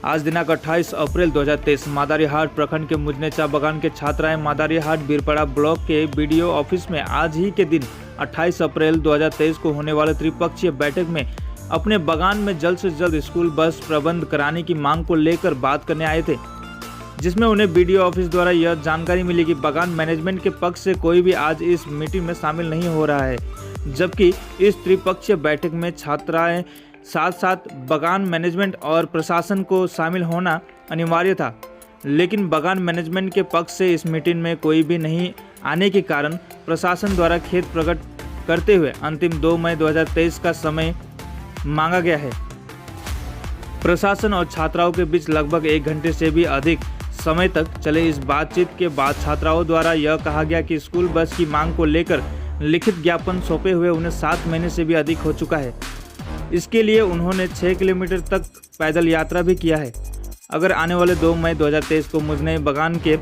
आज दिनांक 28 अप्रैल 2023 मादारीहाट प्रखंड के मुजने चाय बागान के छात्राएं मादारीहाट बीरपड़ा ब्लॉक के बीडीओ ऑफिस में आज ही के दिन 28 अप्रैल 2023 को होने वाले त्रिपक्षीय बैठक में अपने बागान में जल्द से जल्द स्कूल बस प्रबंध कराने की मांग को लेकर बात करने आए थे, जिसमें उन्हें बीडीओ ऑफिस द्वारा यह जानकारी मिली कि बागान मैनेजमेंट के पक्ष से कोई भी आज इस मीटिंग में शामिल नहीं हो रहा है, जबकि इस त्रिपक्षीय बैठक में छात्राएं साथ साथ बागान मैनेजमेंट और प्रशासन को शामिल होना अनिवार्य था। लेकिन बागान मैनेजमेंट के पक्ष से इस मीटिंग में कोई भी नहीं आने के कारण प्रशासन द्वारा खेद प्रकट करते हुए अंतिम 2 मई 2023 का समय मांगा गया है। प्रशासन और छात्राओं के बीच लगभग 1 घंटे से भी अधिक समय तक चले इस बातचीत के बाद छात्राओं द्वारा यह कहा गया कि स्कूल बस की मांग को लेकर लिखित ज्ञापन सौंपे हुए उन्हें 7 महीने से भी अधिक हो चुका है। इसके लिए उन्होंने 6 किलोमीटर तक पैदल यात्रा भी किया है। अगर आने वाले 2 मई 2023 को मुजने बागान के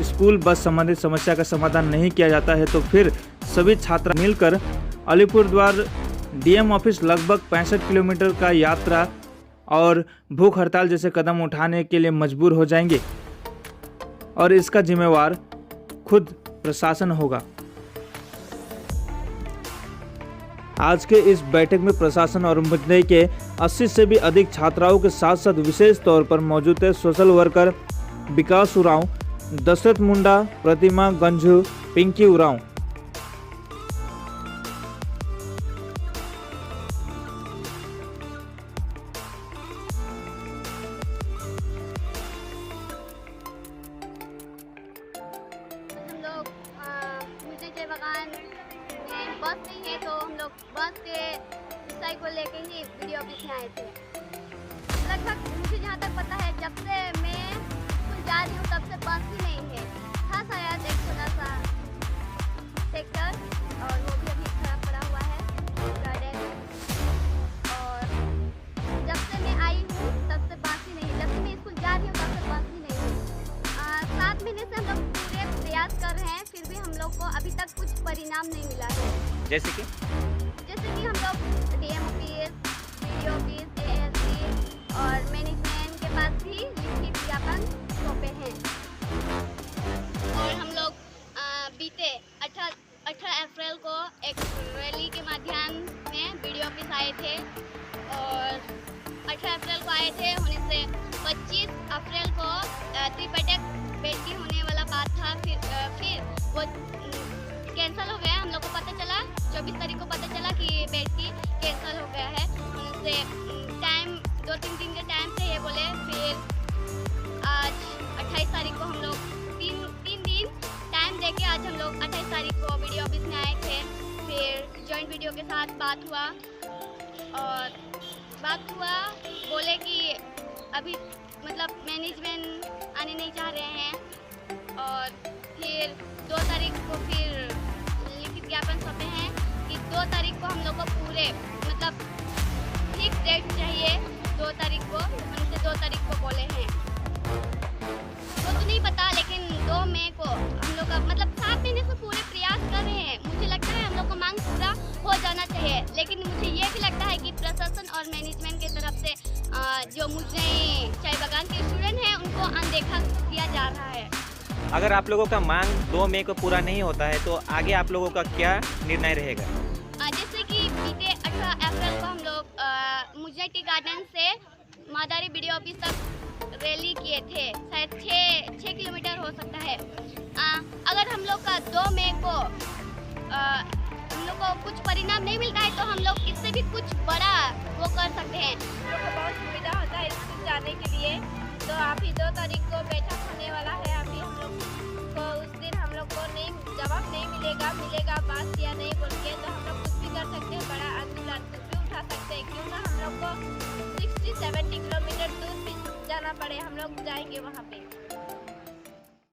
स्कूल बस संबंधित समस्या का समाधान नहीं किया जाता है तो फिर सभी छात्र मिलकर अलीपुरद्वार डीएम ऑफिस लगभग 65 किलोमीटर का यात्रा और भूख हड़ताल जैसे कदम उठाने के लिए मजबूर हो जाएंगे और इसका जिम्मेवार खुद प्रशासन होगा। आज के इस बैठक में प्रशासन और मुजने के 80 से भी अधिक छात्राओं के साथ साथ विशेष तौर पर मौजूद थे सोशल वर्कर विकास उरांव, दशरथ मुंडा, प्रतिमा गंझू, पिंकी उरांव। बस नहीं है तो हम लोग बस के विषय को लेके ही वीडियो ऑफिस में आए थे। लगभग मुझे जहाँ तक पता है जब से मैं स्कूल जा रही हूँ तब से बस ही नहीं है। था शायद एक छोटा सा सेक्टर और वो भी अभी खराब पड़ा हुआ है गार्डन। और जब से मैं आई हूँ तब से बस ही नहीं है। जब से मैं स्कूल जा रही हूँ तब से बस ही नहीं है। 7 महीने से हम लोग पूरे प्रयास कर रहे हैं, फिर भी हम लोग को अभी तक कुछ परिणाम नहीं मिला है। जैसे कि हम लोग DM office, BDO office, ASP और मैनेजमेंट के पास भी लिखित ज्ञापन सौंपे हैं। और हम लोग बीते 18 अप्रैल को एक रैली के माध्यम में बीडीओ ऑफिस आए थे और 18 अप्रैल को आए थे। होने से 25 अप्रैल को त्रिपटक बैठकी होने वाला बात था, फिर वो कैंसिल हो गया। हम लोग को पता चला 24 तारीख को पता चला कि बैठकी कैंसिल हो गया है। उनसे टाइम 2-3 दिन के टाइम से ये बोले। फिर आज 28 तारीख को हम लोग 3 दिन टाइम देके आज हम लोग 28 तारीख को वीडियो ऑफिस में आए थे। फिर जॉइंट वीडियो के साथ बात हुआ और बोले कि अभी मतलब मैनेजमेंट आने नहीं चाह रहे हैं। और फिर 2 तारीख को फिर लिखित ज्ञापन सौंपे हैं कि 2 तारीख को हम लोग को पूरे मतलब फिक्स डेट चाहिए 2 तारीख को। उनसे 2 तारीख को बोले हैं, वो तो नहीं पता, लेकिन 2 मई को हम लोग का मतलब 7 महीने से पूरे प्रयास कर रहे हैं। मुझे लगता है हम लोग को मांग पूरा हो जाना चाहिए, लेकिन मुझे ये भी लगता है कि प्रशासन और मैनेजमेंट की तरफ से जो मुझे चाय बागान के स्टूडेंट हैं उनको अनदेखा किया जा रहा है। अगर आप लोगों का मांग 2 मई को पूरा नहीं होता है तो आगे आप लोगों का क्या निर्णय रहेगा? जैसे कि बीते 18 अप्रैल को हम लोग मुजने टी गार्डन से मादारी बीडीओ ऑफिस तक रैली किए थे, शायद 6 किलोमीटर हो सकता है। अगर हम लोग का 2 मई को हम लोग को कुछ परिणाम नहीं मिलता है तो हम लोग इससे भी कुछ बड़ा वो कर सकते हैं। हम लोग को बहुत सुविधा होता है स्कूल जाने के लिए। तो अभी 2 तारीख को बैठक होने वाला है। अभी हम लोग को उस दिन हम लोग को नहीं जवाब नहीं मिलेगा बात या नहीं बोल के, तो हम लोग कुछ भी कर सकते हैं, बड़ा आंदोलन कुछ भी उठा सकते हैं। क्यों ना हम लोग को 60-70 किलोमीटर दूर भी जाना पड़े, हम लोग जाएंगे वहाँ पे।